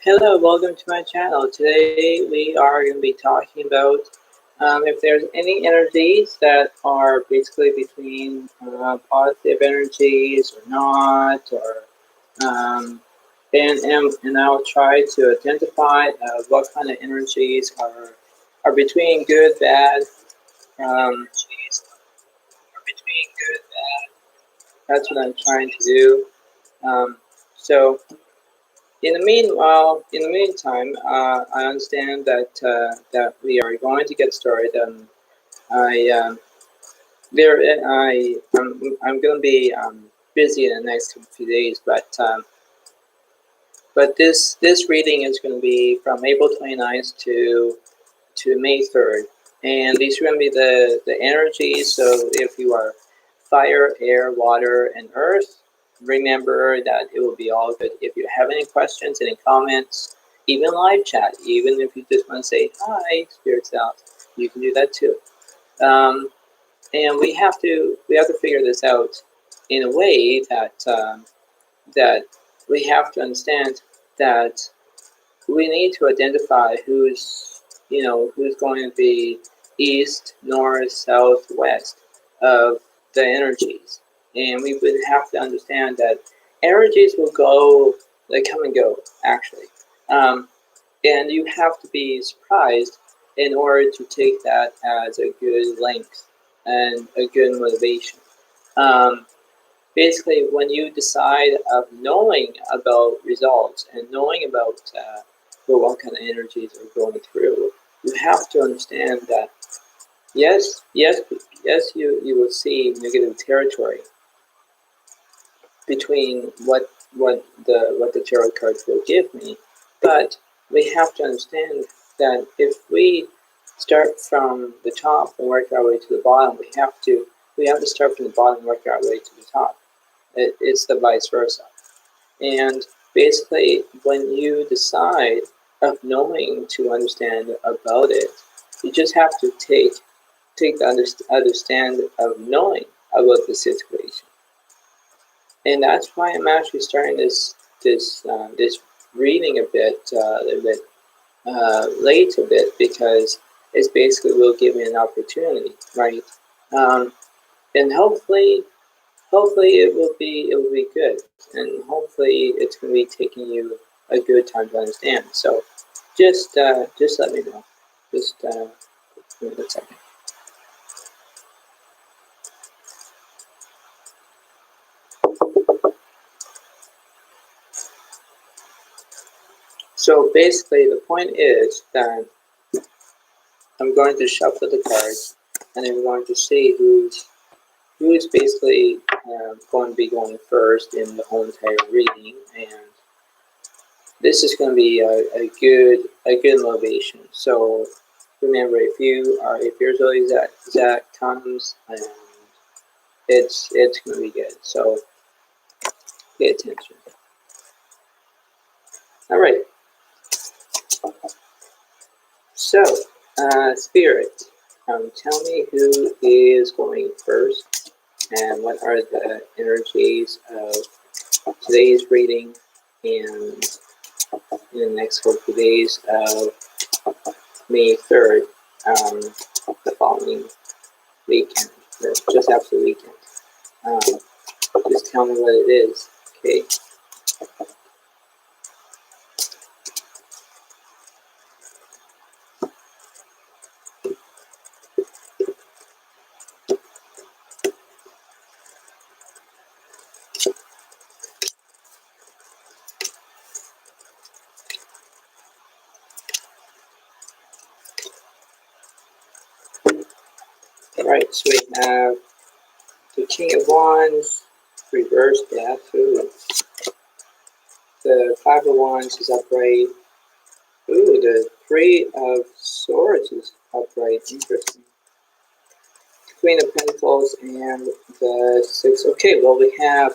Hello, welcome to my channel. Today we are going to be talking about if there's any energies that are basically between positive energies or not, or and I'll try to identify what kind of energies are between good, bad. Um, that's what I'm trying to do. So. In the meantime, I understand that we are going to get started. I I'm going to be busy in the next few days, but this reading is going to be from April 29th to May 3rd, and these are going to be the energies. So if you are fire, air, water, and earth, remember that it will be all good. If you have any questions, any comments, even live chat, even if you just want to say hi, spirits out, you can do that too. And we have to figure this out in a way that we have to understand that we need to identify who's going to be east, north, south, west of the energies. And we would have to understand that energies will go, they come and go, actually. And you have to be surprised in order to take that as a good length and a good motivation. Basically, when you decide of knowing about results and knowing about what kind of energies are going through, you have to understand that yes, you will see negative territory between what the tarot cards will give me, but we have to understand that if we start from the top and work our way to the bottom, we have to start from the bottom and work our way to the top. It's the vice versa. And basically, when you decide of knowing to understand about it, you just have to take the understand of knowing about the situation. And that's why I'm actually starting this reading a little bit late a bit, because it's basically will give me an opportunity, right? And hopefully it will be good, and hopefully it's going to be taking you a good time to understand. So just let me know. Just give me a second. So basically, the point is that I'm going to shuffle the cards, and I'm going to see who's basically going to be going first in the whole entire reading, and this is going to be a good motivation. So remember, if your Zodiac comes, and it's going to be good. So pay attention. All right. So Spirit, tell me who is going first, and what are the energies of today's reading, and in the next couple of days of May 3rd, the following weekend, just after the weekend. Just tell me what it is, okay? Alright, so we have the King of Wands, reversed death. Ooh. The Five of Wands is upright. Ooh, the Three of Swords is upright. Interesting. Queen of Pentacles and the Six. Okay, well we have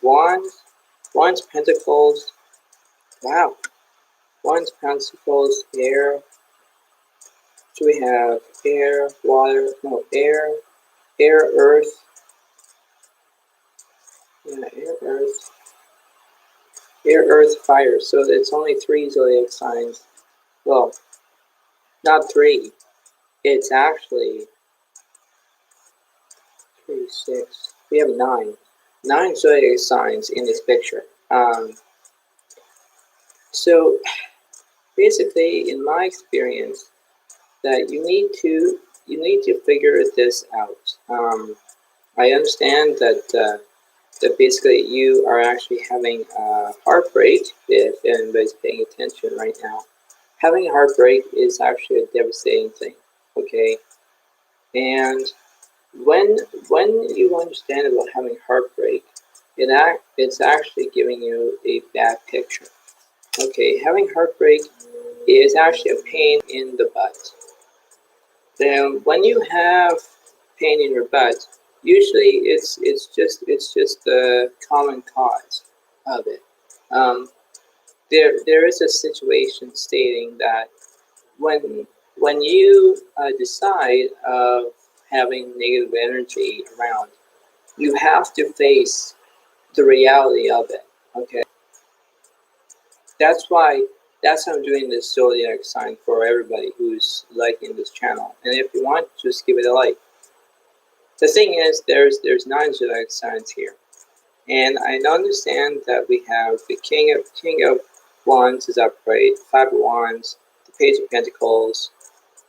Wands, Pentacles. Wow. Wands, Pentacles, air. So we have air, water, no, air, earth. Yeah, air, earth. Air, earth, fire. So it's only 3 zodiac signs. Well, not 3. It's actually 3, 6. We have 9. 9 zodiac signs in this picture. So basically, in my experience, that you need to figure this out. I understand that that basically you are actually having a heartbreak. If anybody's paying attention right now, having a heartbreak is actually a devastating thing. Okay, and when you understand about having heartbreak, it's actually giving you a bad picture. Okay, having heartbreak is actually a pain in the butt. Then when you have pain in your butt, usually it's just the common cause of it. Um, there is a situation stating that when you decide of having negative energy around, you have to face the reality of it. Okay, that's why I'm doing this zodiac sign for everybody who's liking this channel. And if you want, just give it a like. The thing is, there's 9 zodiac signs here, and I understand that we have the King of Wands is upright, 5 of Wands, the Page of Pentacles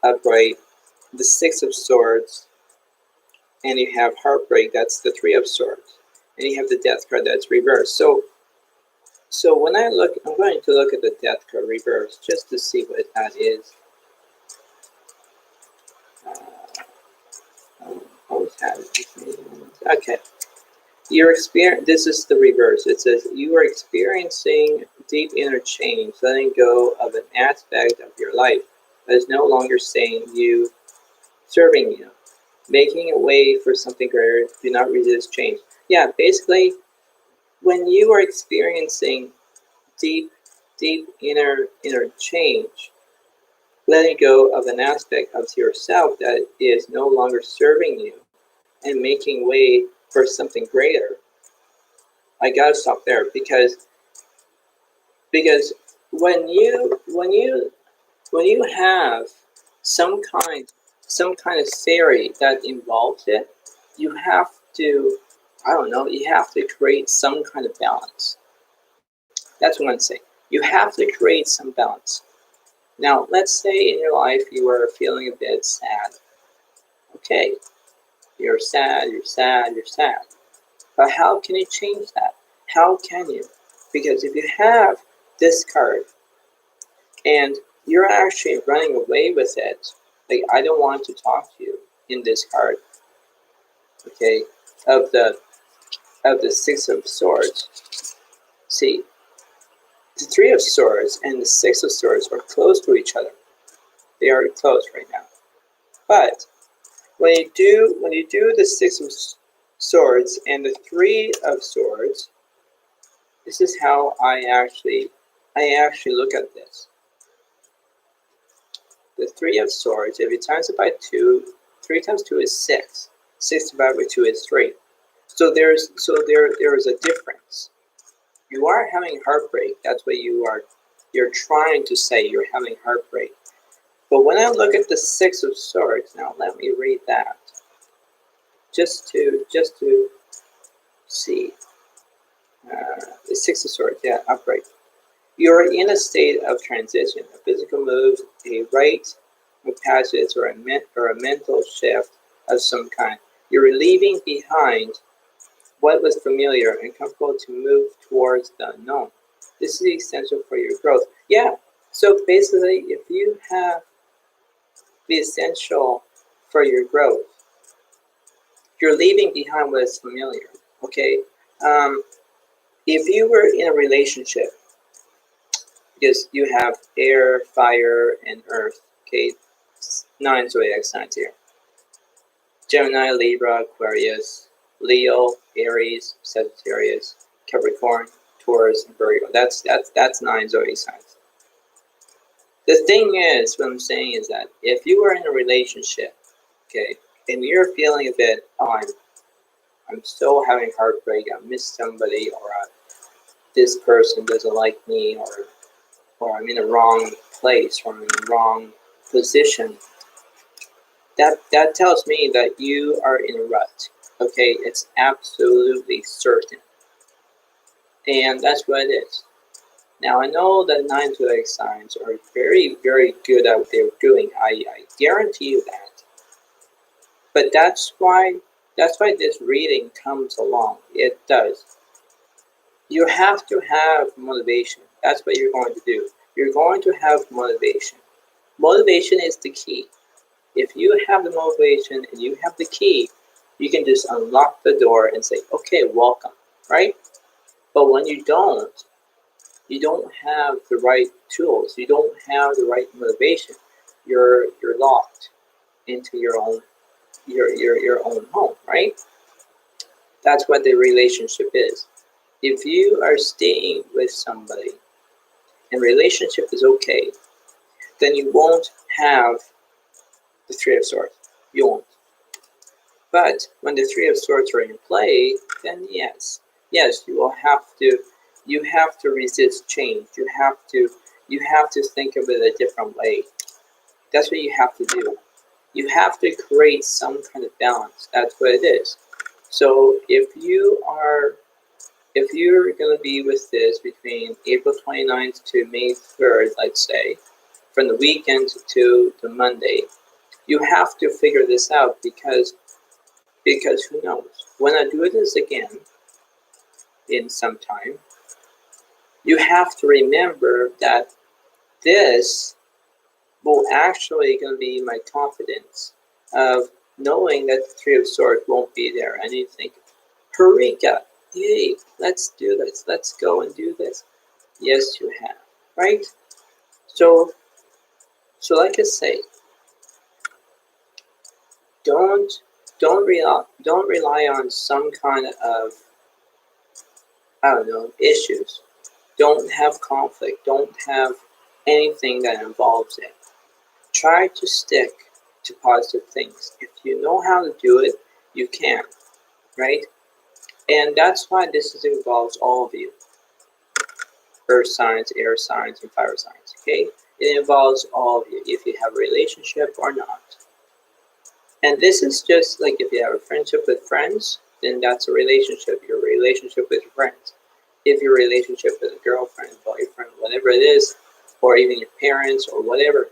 upright, the 6 of Swords, and you have heartbreak. That's the 3 of Swords, and you have the Death card that's reversed. So when I look, I'm going to look at the Death card reversed just to see what that is. Always have it. Okay. This is the reverse. It says you are experiencing deep inner change, letting go of an aspect of your life that is no longer serving you, making a way for something greater. Do not resist change. Yeah, basically, when you are experiencing deep inner change, letting go of an aspect of yourself that is no longer serving you, and making way for something greater. I gotta stop there because when you have some kind of theory that involves it, you have to, I don't know, you have to create some kind of balance. That's what I'm saying. You have to create some balance. Now, let's say in your life you are feeling a bit sad. Okay, you're sad. But how can you change that? How can you? Because if you have this card and you're actually running away with it, like I don't want to talk to you in this card, okay, of the 6 of Swords. See, the 3 of Swords and the 6 of Swords are close to each other. They are close right now. But when you do the 6 of Swords and the 3 of Swords, this is how I actually look at this. The 3 of Swords, if you times it by 2, 3 times 2 is 6. 6 divided by 2 is 3. So there is a difference. You are having heartbreak. That's what you're trying to say. You're having heartbreak. But when I look at the 6 of Swords, now let me read that. Just to see. The 6 of Swords, yeah, upright. You're in a state of transition, a physical move, a rite of passage, or a mental shift of some kind. You're leaving behind what was familiar and comfortable to move towards the unknown. This is essential for your growth. Yeah, so basically, if you have the essential for your growth, you're leaving behind what is familiar, okay? If you were in a relationship, because you have air, fire, and earth, okay? 9 zodiac signs here. Gemini, Libra, Aquarius, Leo, Aries, Sagittarius, Capricorn, Taurus, and Virgo. That's 9 zodiac signs. The thing is, what I'm saying is that if you are in a relationship, okay, and you're feeling a bit, oh, I'm still having heartbreak, I missed somebody, or this person doesn't like me, or I'm in the wrong place, or I'm in the wrong position, that tells me that you are in a rut. Okay, it's absolutely certain. And that's what it is. Now, I know that 9 zodiac signs are very, very good at what they're doing. I guarantee you that. But that's why this reading comes along. It does. You have to have motivation. That's what you're going to do. You're going to have motivation. Motivation is the key. If you have the motivation and you have the key, you can just unlock the door and say, okay, welcome, right? But when you don't have the right tools, you don't have the right motivation, you're locked into your own home, right? That's what the relationship is. If you are staying with somebody and relationship is okay, then you won't have the Three of Swords. You won't. But when the Three of Swords are in play, then yes, you will have to resist change. You have to think of it a different way. That's what you have to do. You have to create some kind of balance. That's what it is. So if you're going to be with this between April 29th to May 3rd, let's say, from the weekend to the Monday, you have to figure this out because who knows? When I do this again in some time, you have to remember that this will actually going to be my confidence of knowing that the Three of Swords won't be there. And you think, Eureka, yay, let's do this. Let's go and do this. Yes, you have, right? So like I say, don't rely on some kind of, I don't know, issues. Don't have conflict. Don't have anything that involves it. Try to stick to positive things. If you know how to do it, you can, right? And that's why this involves all of you. Earth signs, air signs, and fire signs, okay? It involves all of you, if you have a relationship or not. And this is just like if you have a friendship with friends, then that's a relationship. Your relationship with your friends. If your relationship with a girlfriend, boyfriend, whatever it is, or even your parents or whatever,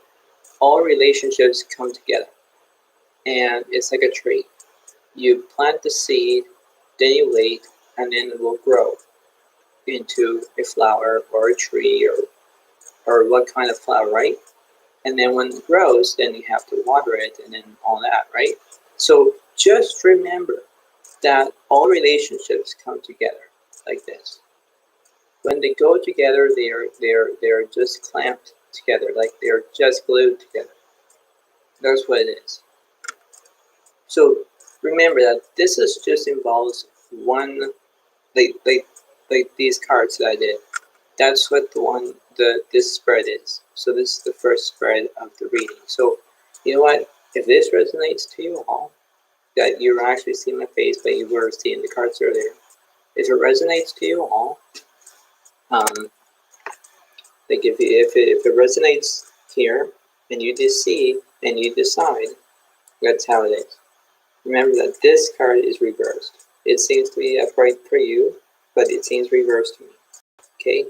all relationships come together. And it's like a tree. You plant the seed, then you wait, and then it will grow into a flower or a tree or what kind of flower, right? And then when it grows, then you have to water it and then all that, right? So just remember that all relationships come together like this. When they go together, they're just clamped together, like they're just glued together. That's what it is. So remember that this is just involves one, like these cards that I did. That's what this spread is. So this is the first spread of the reading. So you know what? If this resonates to you all, that you're actually seeing my face, but you were seeing the cards earlier. If it resonates to you all, like if it resonates here, and you just see and you decide, that's how it is. Remember that this card is reversed. It seems to be upright for you, but it seems reversed to me. Okay?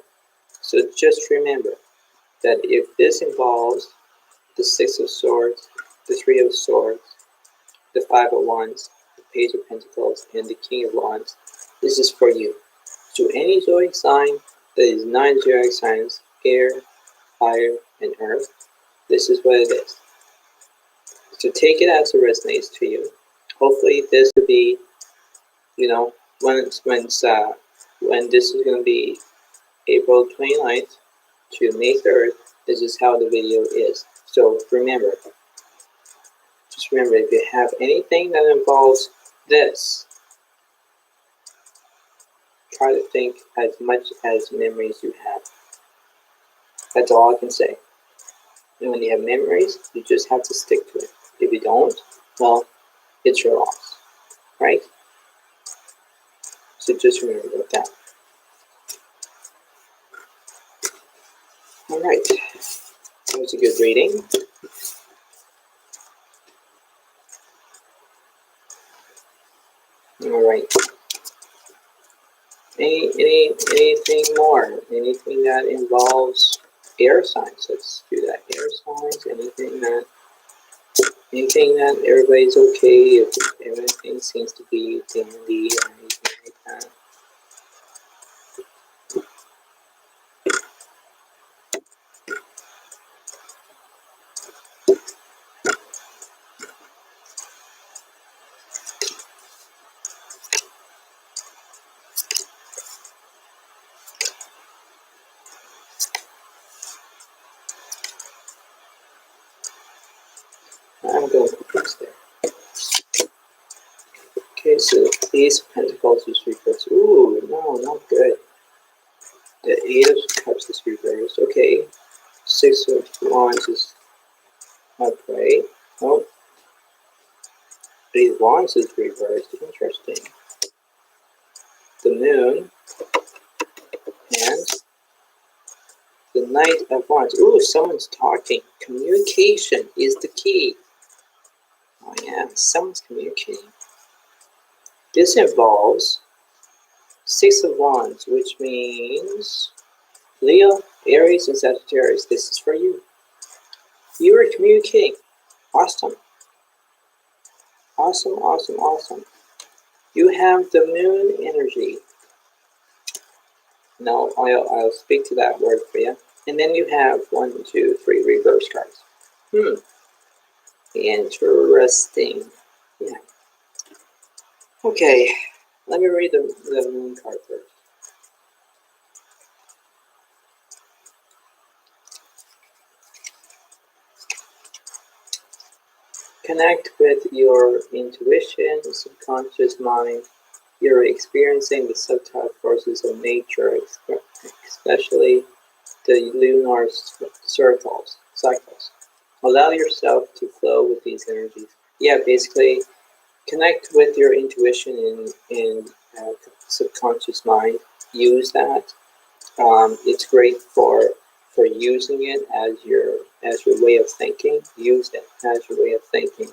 So just remember that if this involves the Six of Swords, the Three of Swords, the Five of Wands, the Page of Pentacles, and the King of Wands, this is for you. So any zodiac sign that is 9 zodiac signs, air, fire, and earth, this is what it is. So take it as it resonates to you. Hopefully this will be, when this is going to be April 29th to May 3rd, this is how the video is. So remember, just remember, if you have anything that involves this, try to think as much as memories you have. That's all I can say. And when you have memories, you just have to stick to it. If you don't, well, it's your loss, right? So just remember that. All right. That was a good reading. All right. Anything more? Anything that involves air signs? Let's do that. Air signs. Anything that everybody's okay. If everything seems to be dandy or anything like that. I'm going to fix there. Okay, so Ace of Pentacles is reversed. Ooh, no, not good. The Eight of Cups is reversed. Okay. Six of Wands is upright. Oh, Three of Wands is reversed. Interesting. The Moon and the Knight of Wands. Ooh, someone's talking. Communication is the key. Oh yeah, someone's communicating. This involves Six of Wands, which means Leo, Aries, and Sagittarius. This is for you. You are communicating. Awesome. Awesome, awesome, awesome. You have the Moon energy. No, I'll speak to that word for you. And then you have 1, 2, 3 reverse cards. Interesting. Yeah. Okay, let me read the Moon card first. Connect with your intuition, subconscious mind. You're experiencing the subtle forces of nature, especially the lunar cycles. Allow yourself to flow with these energies. Yeah, basically, connect with your intuition in subconscious mind. Use that. It's great for using it as your way of thinking. Use it as your way of thinking.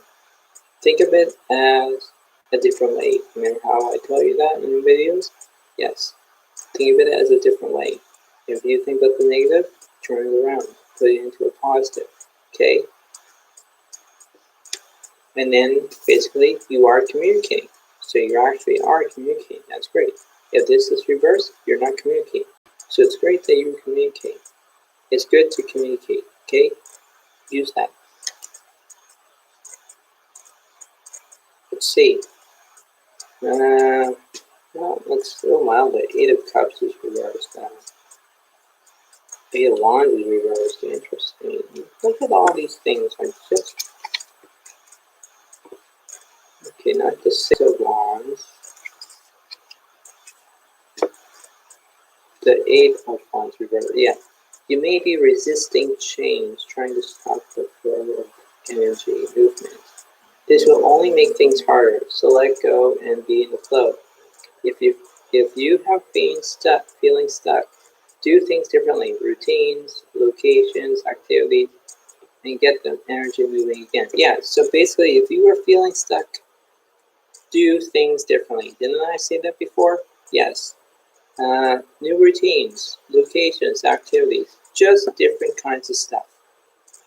Think of it as a different way. Remember how I tell you that in the videos? Yes. Think of it as a different way. If you think about the negative, turn it around. Put it into a positive. Okay? And then basically you are communicating. So you actually are communicating. That's great. If this is reversed, you're not communicating. So it's great that you communicate. It's good to communicate. Okay? Use that. Let's see. Well, let's the Eight of Cups is reversed. Eight of Wands is reversed. Interesting. Look at all these things. I just okay, not the Six of Wands. The Eight of Wands reversed. Yeah. You may be resisting change, trying to stop the flow of energy movement. This will only make things harder, so let go and be in the flow. If you have been feeling stuck, do things differently. Routines, locations, activities, and get the energy moving again. Yeah, so basically, if you are feeling stuck, do things differently. Didn't I say that before? Yes. New routines, locations, activities, just different kinds of stuff.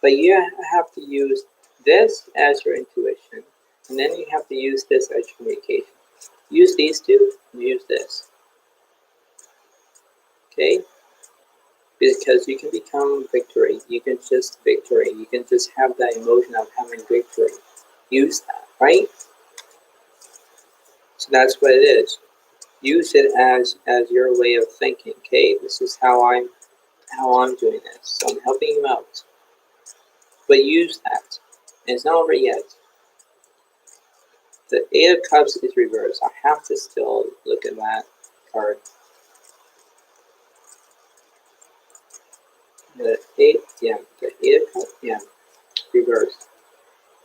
But you have to use this as your intuition, and then you have to use this as your communication. Use these two, and use this. Okay? Because you can become victory. You can just victory. You can just have that emotion of having victory. Use that, right? So that's what it is. Use it as your way of thinking. Okay, this is how I'm doing this. So I'm helping you out. But use that. And it's not over yet. The Eight of Cups is reversed. I have to still look at that card. The Eight of Cups, yeah, reversed.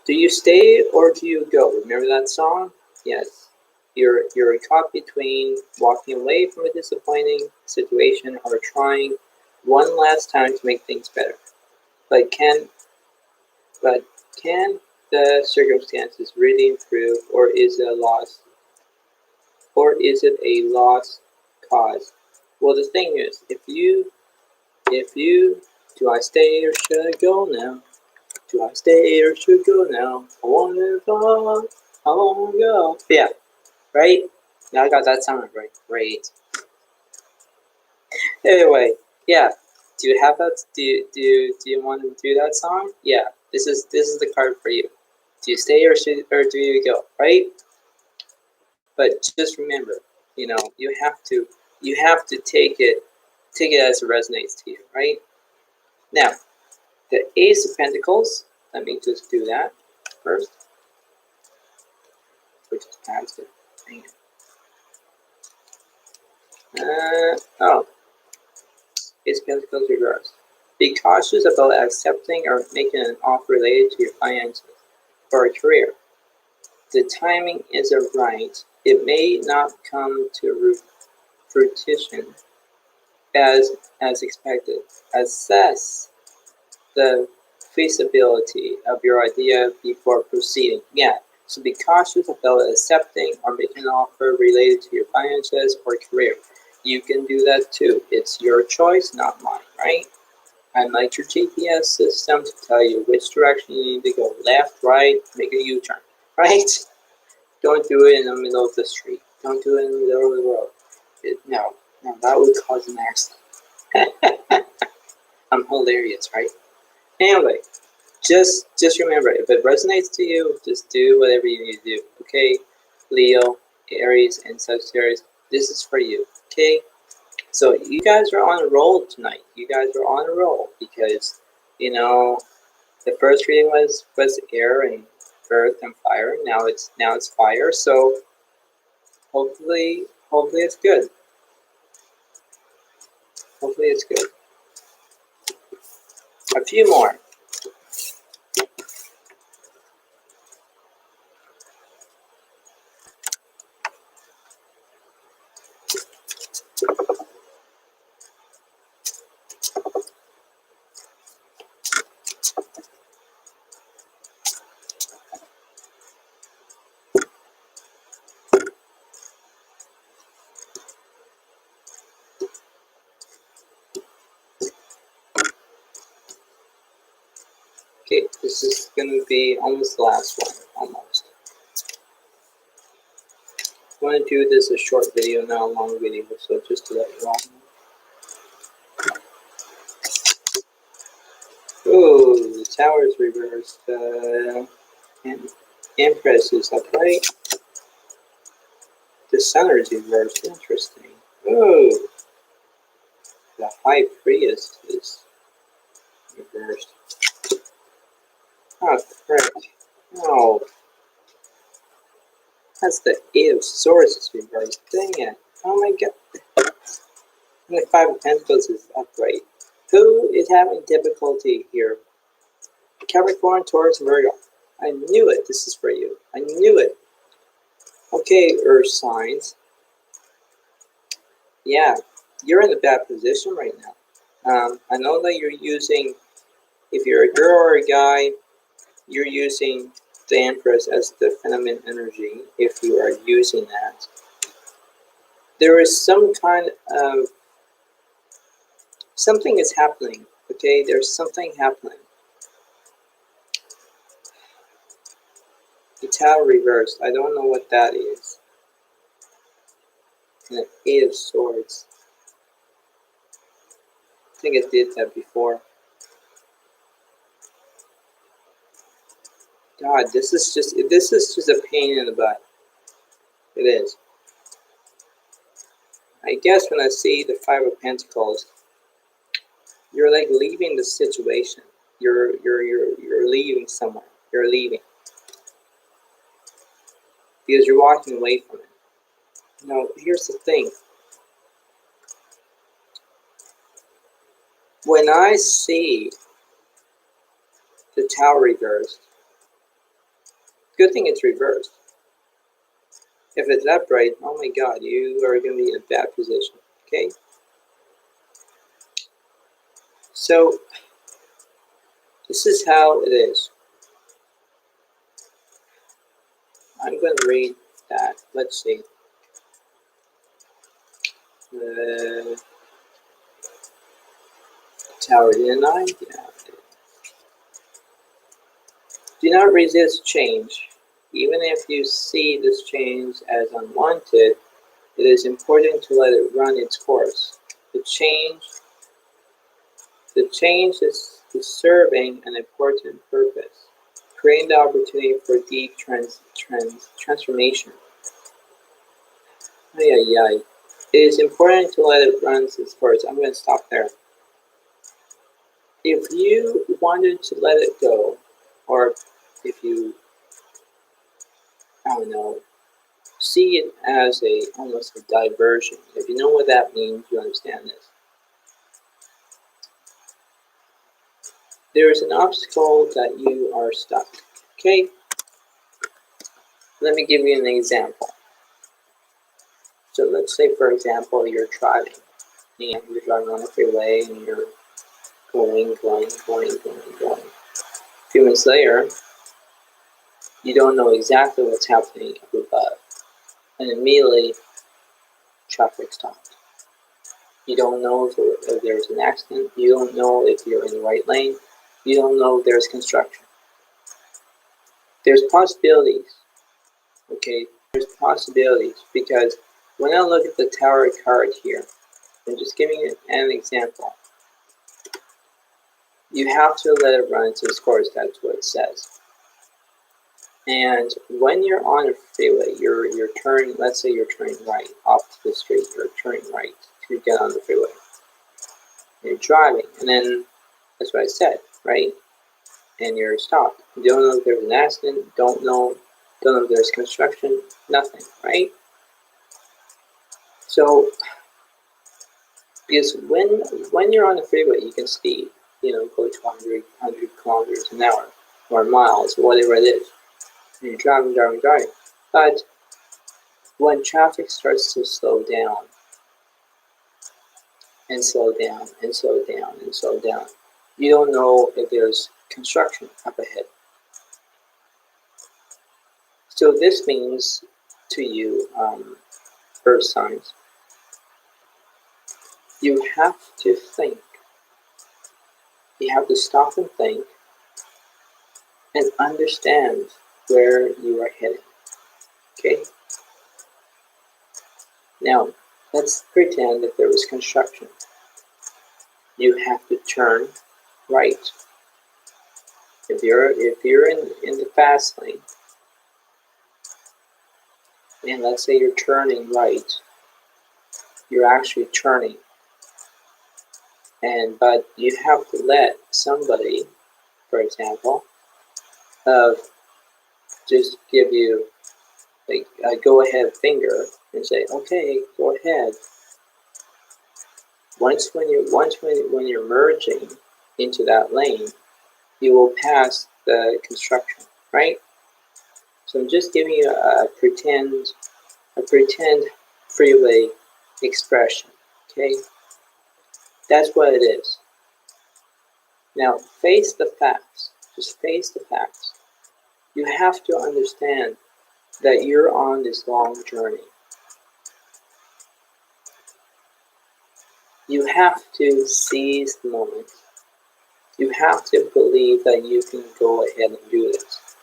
Do you stay or do you go? Remember that song? Yes. You're caught between walking away from a disappointing situation or trying one last time to make things better. But can the circumstances really improve, or is it a loss? Or is it a lost cause? Well, the thing is, if you, do I stay or should I go now? Do I stay or should go now? I wanna go, I wanna go. Yeah, right? Now I got that sound right. Great. Anyway, yeah. Do you have that? Do you want to do that song? Yeah. This is the card for you. Do you stay or do you go? Right? But just remember, you have to take it as it resonates to you, right? Now, the Ace of Pentacles. Let me just do that first. We just passed it. Dang it. Oh, Ace of Pentacles reversed. Be cautious about accepting or making an offer related to your finances or a career. The timing isn't right. It may not come to fruition as expected. Assess the feasibility of your idea before proceeding. Yeah, so be cautious about accepting or making an offer related to your finances or career. You can do that too. It's your choice, not mine, right? I'm like your GPS system to tell you which direction you need to go. Left, right, make a U-turn, right? Don't do it in the middle of the street. Don't do it in the middle of the road. No, that would cause an accident. I'm hilarious, right? Anyway, just remember, if it resonates to you, just do whatever you need to do. Okay, Leo, Aries, and Sagittarius, this is for you. Okay, so you guys are on a roll tonight. You guys are on a roll because the first reading was air and earth and fire. Now it's fire. So hopefully it's good. Hopefully it's good. A few more. Okay, this is going to be almost the last one. Almost. I want to do this a short video, not a long video, so just to let you all know. Oh, the tower is reversed. And Empress is upright. The Sun is reversed. Interesting. Oh, the High Priest is reversed. Oh, correct. Oh, that's the Eight of Swords is reversed. Dang it. Oh my god. And the Five of Pentacles is upright. Who is having difficulty here? Capricorn, Taurus, Virgo. I knew it. This is for you. I knew it. Okay, Earth signs. Yeah, you're in a bad position right now. I know that you're using, if you're a girl or a guy, you're using the Empress as the feminine energy. If you are using that, there is some kind of something is happening. Okay, there's something happening. The Tower reversed. I don't know what that is. And the Eight of Swords. I think I did that before. God, this is just a pain in the butt. It is. I guess when I see the Five of Pentacles, you're like leaving the situation. You're leaving somewhere. You're leaving because you're walking away from it. Now, here's the thing. When I see the Tower reversed, good thing it's reversed. If it's upright, oh my God, you are going to be in a bad position. Okay. So this is how it is. I'm going to read that. Let's see. The Tower, didn't I? Yeah. Do not resist change. Even if you see this change as unwanted, it is important to let it run its course. The change is serving an important purpose, creating the opportunity for deep transformation. Ay, ay, ay. It is important to let it run its course. I'm going to stop there. If you wanted to let it go, or if you, I don't know, see it as almost a diversion. If you know what that means, you understand this. There is an obstacle that you are stuck. Okay? Let me give you an example. So let's say, for example, you're driving. And you're driving on the freeway and you're going. A few minutes later, you don't know exactly what's happening up above. And immediately, traffic stopped. You don't know if there's an accident. You don't know if you're in the right lane. You don't know if there's construction. There's possibilities. Okay, there's possibilities because when I look at the Tower card here, I'm just giving you an example. You have to let it run its course. That's what it says. And when you're on a freeway, you're turning. Let's say you're turning right off the street. You're turning right to get on the freeway. You're driving, and then that's what I said, right? And you're stopped. You don't know if there's an accident. Don't know if there's construction. Nothing, right? So, because when you're on the freeway, you can speed, go to 100 kilometers an hour or miles, whatever it is. And you're driving. But when traffic starts to slow down, and slow down, you don't know if there's construction up ahead. So this means to you, earth signs, you have to think. You have to stop and think and understand where you are heading. Okay? Now, let's pretend that there was construction. You have to turn right. If you're in the fast lane, and let's say you're turning right, you're actually turning. But you have to let somebody, for example, just give you a go-ahead finger and say, okay, go ahead. When you're merging into that lane, you will pass the construction, right? So I'm just giving you a pretend freeway expression, okay? That's what it is. Now, face the facts. Just face the facts. You have to understand that you're on this long journey. You have to seize the moment. You have to believe that you can go ahead and do this.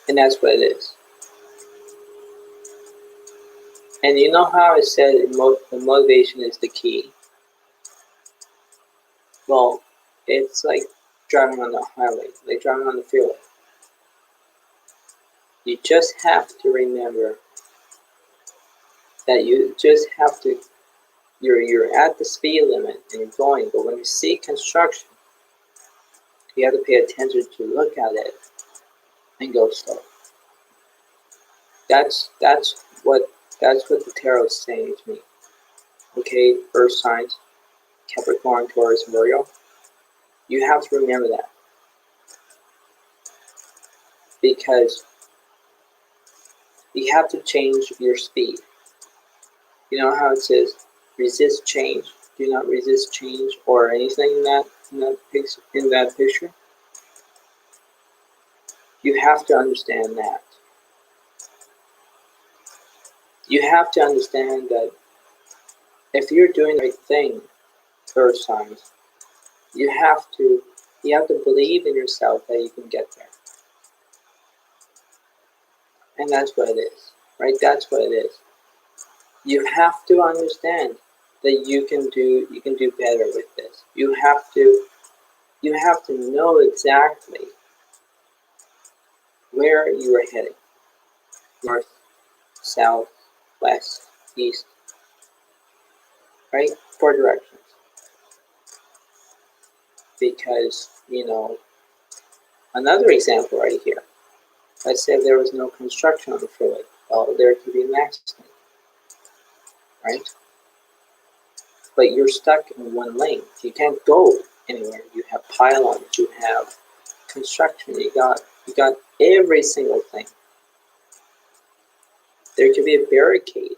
And that's what it is. And you know how I said the motivation is the key? Well, it's like driving on the highway, like driving on the freeway. You just have to remember that you just have to, you're at the speed limit and you're going, but when you see construction, you have to pay attention to look at it and go slow. That's what the tarot is saying to me. Okay, earth signs, Capricorn, Taurus, and Virgo. You have to remember that. Because you have to change your speed. You know how it says resist change? do not resist change or anything in that picture. You have to understand that. You have to understand that if you're doing the right thing, earth signs, you have to believe in yourself that you can get there. And that's what it is, right? That's what it is. You have to understand that you can do better with this. You have to know exactly where you are heading. North, south, west, east, right? 4 directions. Because, another example right here. Let's say there was no construction on the freeway. Well, there could be an accident, right? But you're stuck in one lane. You can't go anywhere. You have pylons, you have construction, you got every single thing. There could be a barricade,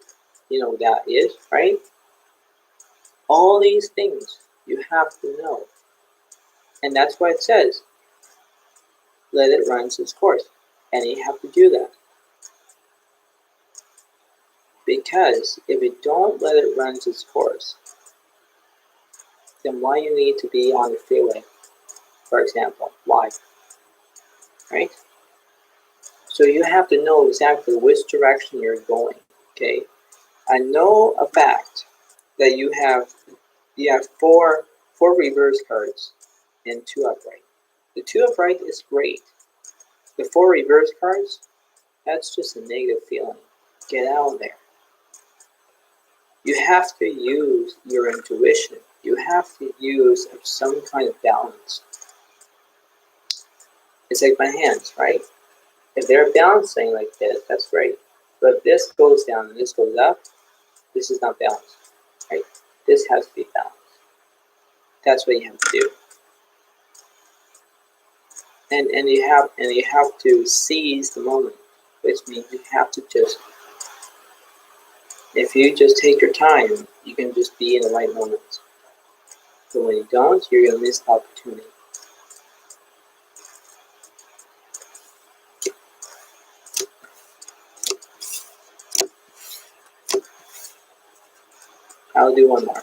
that is, right? All these things you have to know. And that's why it says, let it run its course. And you have to do that. Because if you don't let it run its course, then why you need to be on the freeway, for example? Why? Right? So you have to know exactly which direction you're going, okay? I know a fact that you have four reverse cards and 2 upright. The 2 upright is great. The 4 reverse cards, that's just a negative feeling. Get out of there. You have to use your intuition. You have to use some kind of balance. It's like my hands, right? If they're balancing like this, that's great. But if this goes down and this goes up, this is not balanced, right? This has to be balanced. That's what you have to do. And you have to seize the moment, which means you have to just, if you just take your time, you can just be in the right moment. But when you don't, you're going to miss the opportunity. I'll do one more.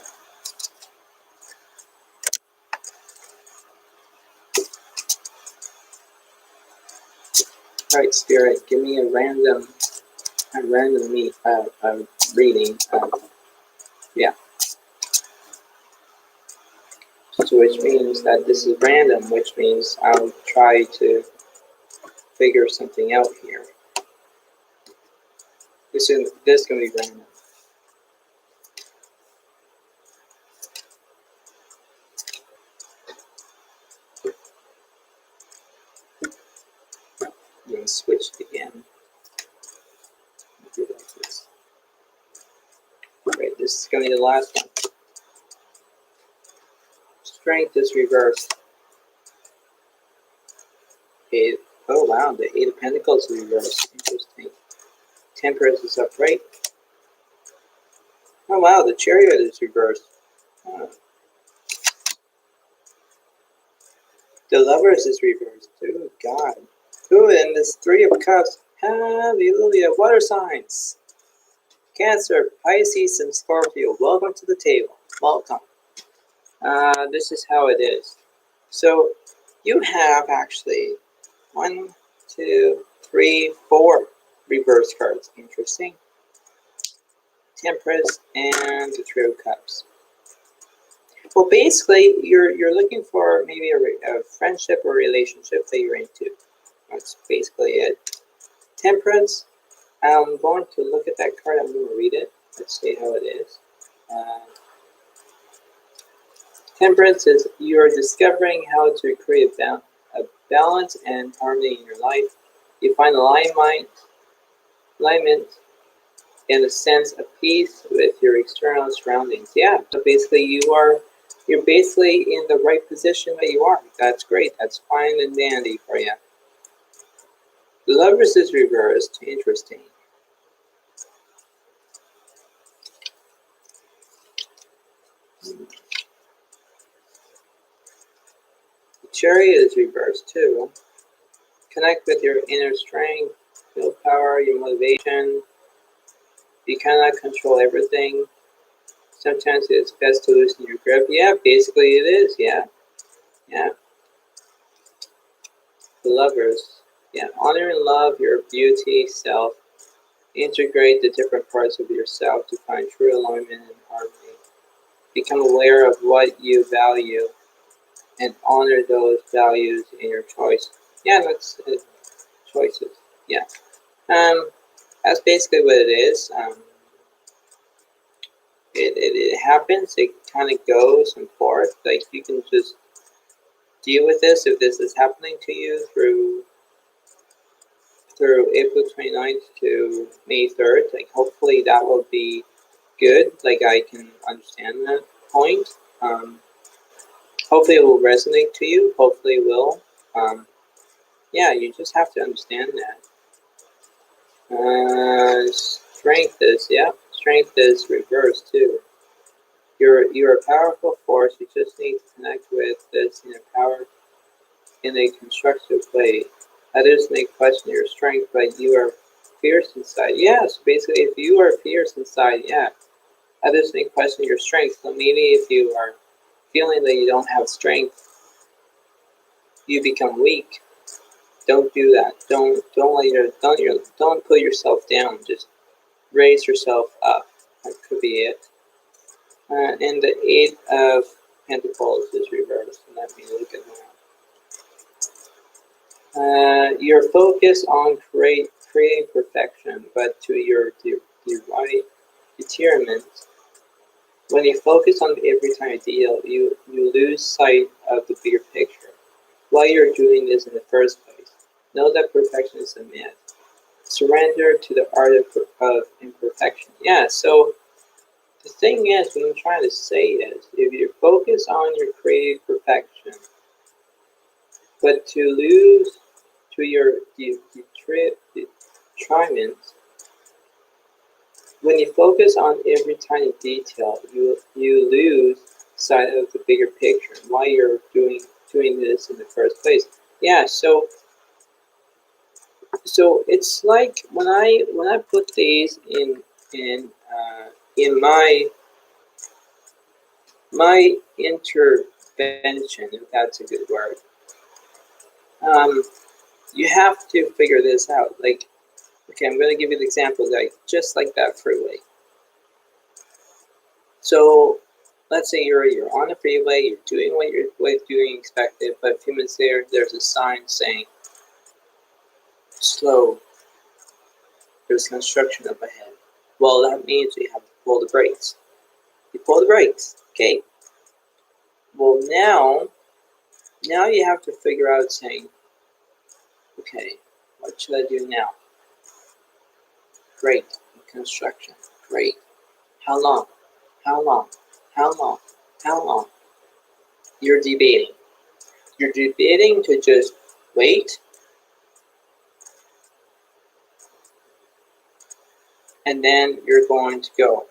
All right, Spirit, give me a random reading. Yeah. So which means that this is random, which means I'll try to figure something out here. This is going to be random. I'm going to switch it again. Do it like this. Alright, this is going to be the last one. Strength is reversed. Oh wow, the 8 of Pentacles is reversed. Interesting. Temperance is upright. Oh wow, the Chariot is reversed. Oh. The Lovers is reversed. Oh God. Oh, and this 3 of Cups. Hallelujah. Water signs. Cancer, Pisces, and Scorpio. Welcome to the table. Welcome. This is how it is. So you have actually 1, 2, 3, 4 reverse cards. Interesting. Temperance and the 3 of Cups. Well, basically, you're looking for maybe a friendship or relationship that you're into. That's basically it. Temperance. I'm going to look at that card. I'm going to read it. Let's see how it is. Temperance is you are discovering how to create a balance and harmony in your life. You find alignment and a sense of peace with your external surroundings. Yeah, so basically you're basically in the right position that you are. That's great. That's fine and dandy for you. The Lovers is reversed. Interesting. The Chariot is reversed too. Connect with your inner strength, willpower, your motivation. You cannot control everything. Sometimes it's best to loosen your grip. Yeah, basically it is. Yeah. The Lovers. Yeah, honor and love your beauty self. Integrate the different parts of yourself to find true alignment and harmony. Become aware of what you value and honor those values in your choice. Yeah, that's it. Choices. Yeah. That's basically what it is. It happens. It kind of goes and forth. Like you can just deal with this if this is happening to you through April 29th to May 3rd. Like hopefully that will be good. Like I can understand that point. Hopefully it will resonate to you. Hopefully it will. Yeah, you just have to understand that. Strength is reversed too. You're a powerful force. You just need to connect with this in a constructive way. Others may question your strength, but you are fierce inside. Yeah, so basically, if you are fierce inside, yeah, others may question your strength. So maybe if you are feeling that you don't have strength, you become weak. Don't do that. Don't put yourself down. Just raise yourself up. That could be it. And the Eight of Pentacles is reversed. Let me look at that. You're focused on creating perfection, but to your right determinant. When you focus on every tiny detail, you lose sight of the bigger picture. Why you're doing this in the first place. Know that perfection is a myth. Surrender to the art of imperfection. Yeah, so the thing is, what I'm trying to say is, if you focus on your creative perfection, but to lose to your detriment, when you focus on every tiny detail, you lose sight of the bigger picture. Why you're doing this in the first place? Yeah, so it's like when I put these in my intervention, if that's a good word. You have to figure this out. Like, okay, I'm going to give you the example, like just like that freeway. So let's say you're on a freeway, you're doing what you're doing expected, but a few minutes later, there's a sign saying slow. There's construction up ahead. Well, that means you have to pull the brakes. You pull the brakes. Okay. Well, now you have to figure out saying, okay, what should I do now? Great. Construction. Great. How long? How long? How long? How long? You're debating. You're debating to just wait, and then you're going to go.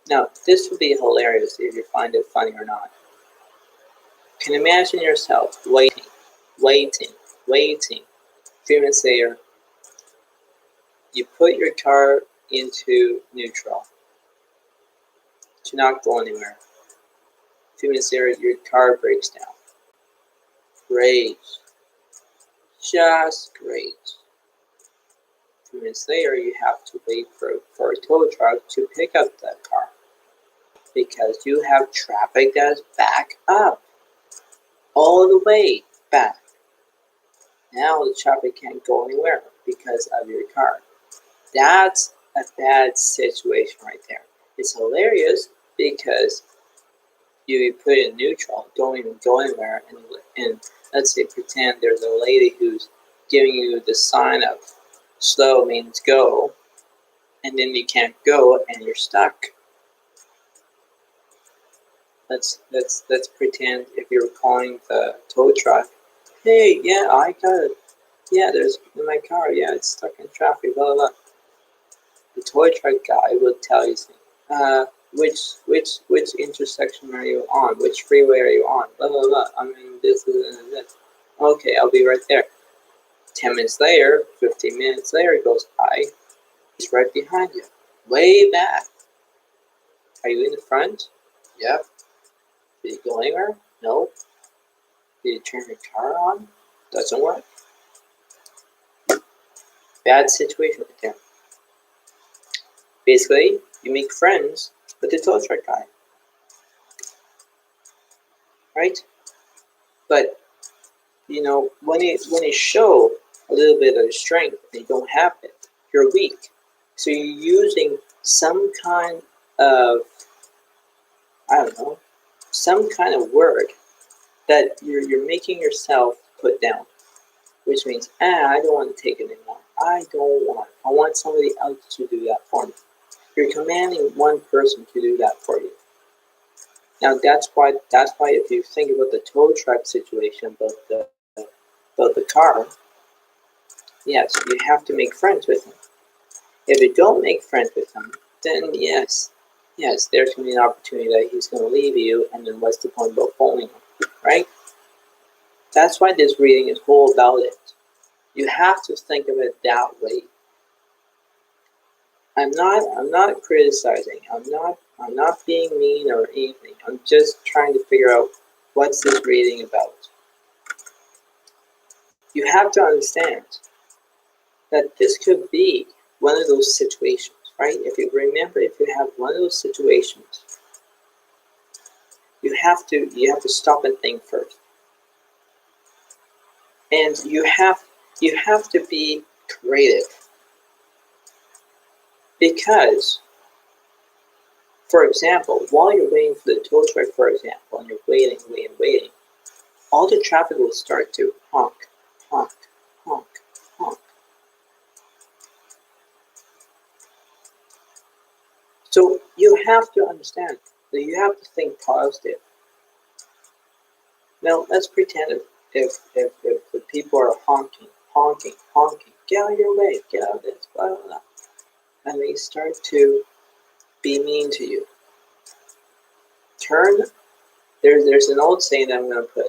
Now, this would be hilarious if you find it funny or not. You can imagine yourself waiting. Few minutes later, you put your car into neutral to not go anywhere. Few minutes later, your car breaks down. Great. Just great. Few minutes later, you have to wait for a tow truck to pick up that car because you have traffic that's back up all the way back. Now the traffic can't go anywhere because of your car. That's a bad situation right there. It's hilarious because you put it in neutral, don't even go anywhere, and let's say pretend there's a lady who's giving you the sign of slow means go, and then you can't go and you're stuck. Let's pretend if you're calling the tow truck, hey, yeah, I got it. Yeah, there's in my car. Yeah, it's stuck in traffic. Blah blah blah. The tow truck guy will tell you, which intersection are you on? Which freeway are you on? Blah blah blah. I mean this and this. Okay, I'll be right there. 10 minutes later, 15 minutes later, it goes by. He's right behind you, way back. Are you in the front? Yep. Did you go anywhere? No. Did you turn your car on? Doesn't work. Bad situation right there. Basically, you make friends with the tow truck guy, right? But you know, when you show a little bit of strength and you don't have it, you're weak. So you're using some kind of, I don't know, some kind of word that you're making yourself put down, which means, I don't want to take it anymore. I want somebody else to do that for me. You're commanding one person to do that for you. Now that's why if you think about the tow truck situation, about the car, yes, you have to make friends with him. If you don't make friends with him, then yes, there's going to be an opportunity that he's going to leave you, and then what's the point about phoning him, right? That's why this reading is all about it. You have to think of it that way. I'm not criticizing. I'm not being mean or anything. I'm just trying to figure out what's this reading about. You have to understand that this could be one of those situations, right? If you have one of those situations, you have to stop and think first. And you have to be creative. Because, for example, while you're waiting for the tow truck, for example, and you're waiting, all the traffic will start to honk, honk, honk, honk. So you have to understand that you have to think positive. Now let's pretend if the people are honking, get out of your way, get out of this, blah blah blah, and they start to be mean to you. There's an old saying that I'm going to put.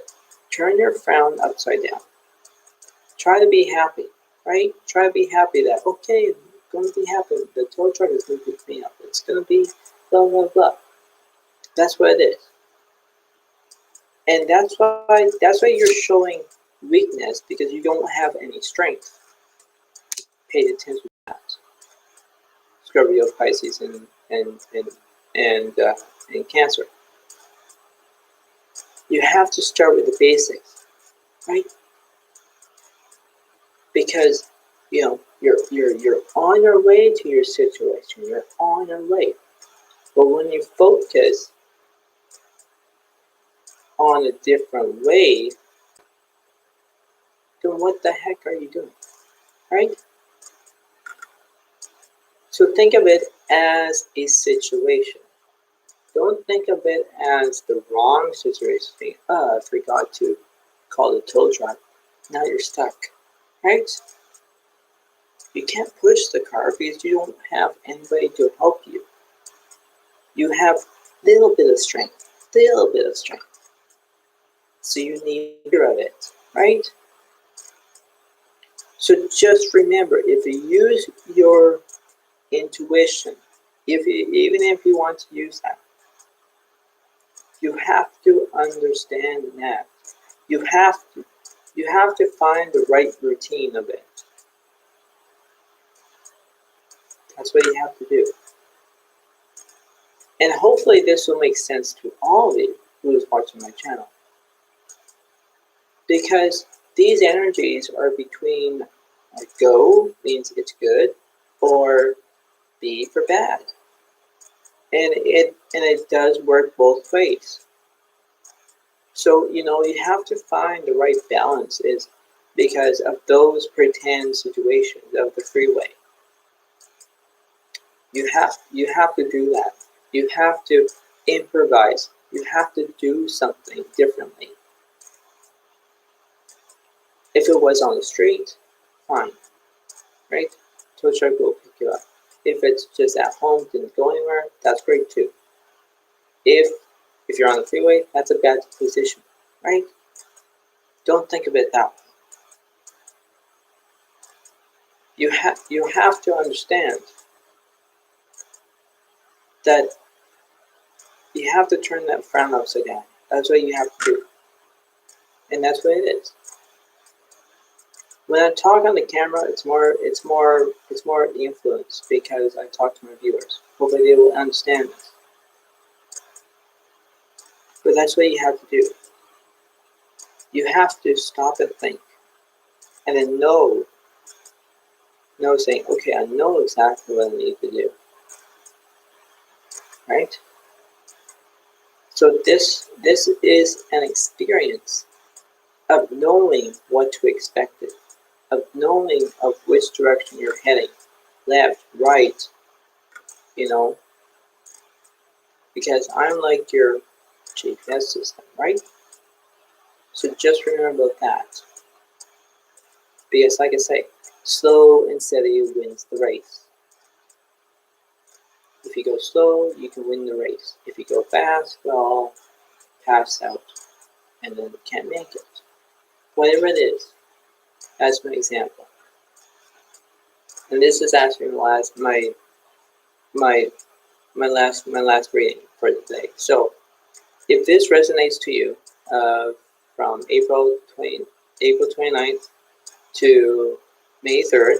Turn your frown upside down. Try to be happy, right? Try to be happy that, okay, I'm going to be happy. The tow truck is going to pick me up. It's going to be blah, blah, blah. That's what it is. And that's why you're showing weakness, because you don't have any strength. Pay attention to that. Scorpio, Pisces, and Cancer. You have to start with the basics, right? Because you're on your way to your situation. You're on your way, but when you focus on a different way, then what the heck are you doing, right? So think of it as a situation. Don't think of it as the wrong situation. I forgot to call the tow truck. Now you're stuck, right? You can't push the car because you don't have anybody to help you. You have little bit of strength. So you need more of it, right? So just remember, if you use your intuition, even if you want to use that, you have to understand that. You have to find the right routine of it. That's what you have to do. And hopefully this will make sense to all of you who is watching my channel. Because these energies are between go means it's good, or B for bad. And it does work both ways. So, you have to find the right balance, is because of those pretend situations of the freeway. You have to do that. You have to improvise. You have to do something differently. If it was on the street, fine, right? Tow truck will pick you up. If it's just at home, didn't go anywhere, that's great too. If you're on the freeway, that's a bad position, right? Don't think of it that way. You have to understand that you have to turn that frown upside down. That's what you have to do. And that's what it is. When I talk on the camera, it's more influence because I talk to my viewers. Hopefully they will understand this. But that's what you have to do. You have to stop and think. And then know saying, okay, I know exactly what I need to do. Right? So this is an experience of knowing what to expect, of knowing of which direction you're heading, left, right, because I'm like your GPS system, right? So just remember that. Because like I say, slow and steady wins the race. If you go slow, you can win the race. If you go fast, well, pass out and then can't make it. Whatever it is, that's my example. And this is actually my last reading for today. So if this resonates to you, from April 29th to May 3rd,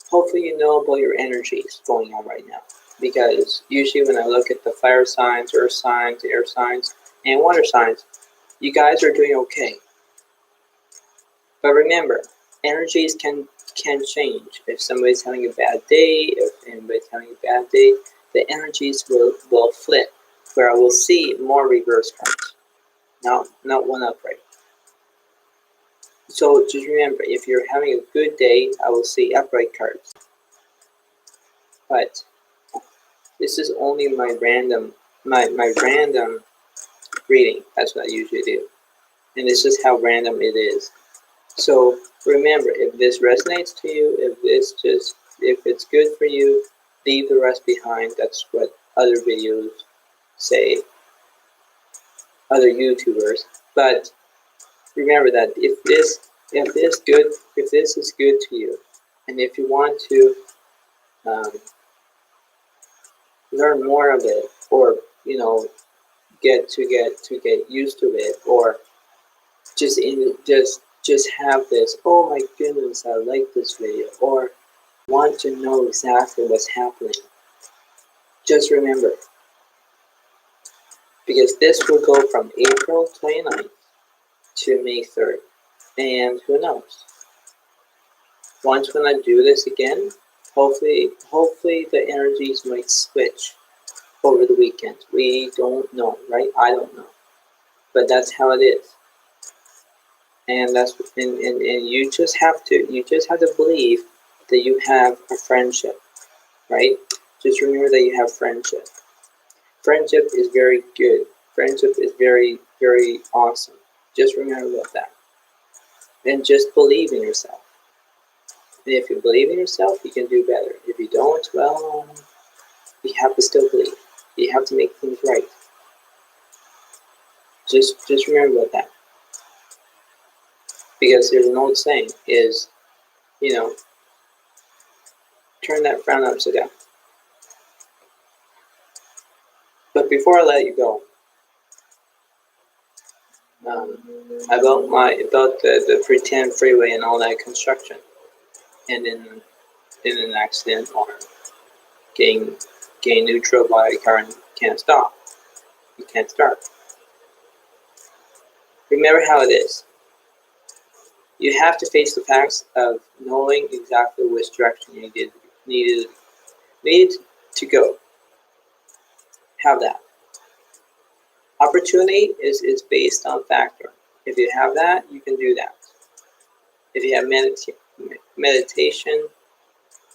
hopefully you know about your energies going on right now. Because usually when I look at the fire signs, earth signs, air signs, and water signs, you guys are doing okay. But remember, energies can change. If somebody's having a bad day, if anybody's having a bad day, the energies will flip, where I will see more reverse cards. Not one upright. So just remember, if you're having a good day, I will see upright cards. But this is only my random reading. That's what I usually do. And this is how random it is. So remember, if this resonates to you, if it's good for you, leave the rest behind. That's what other videos say, other YouTubers. But remember that if this is good to you, and if you want to learn more of it, or get used to it, or just have this, oh my goodness, I like this video, or want to know exactly what's happening, just remember, because this will go from April 29th to May 3rd, and who knows, once when I do this again, hopefully the energies might switch over the weekend. We don't know, right? I don't know, but that's how it is. And you just have to believe that you have a friendship, right? Just remember that you have friendship. Friendship is very good. Friendship is very, very awesome. Just remember about that. And just believe in yourself. And if you believe in yourself, you can do better. If you don't, well, you have to still believe. You have to make things right. Just remember about that. Because there's an old saying is, turn that frown upside down. But before I let you go, about the Pretend Freeway and all that construction, and in an accident or getting neutral by a car and can't stop. You can't start. Remember how it is. You have to face the facts of knowing exactly which direction you needed to go. Have that. Opportunity is based on factor. If you have that, you can do that. If you have meditation,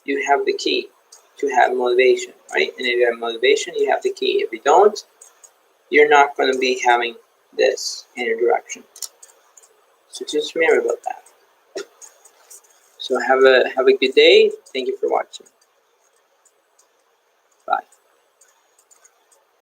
you have the key to have motivation, right? And if you have motivation, you have the key. If you don't, you're not going to be having this in your direction. So just remember about that. So have a good day. Thank you for watching.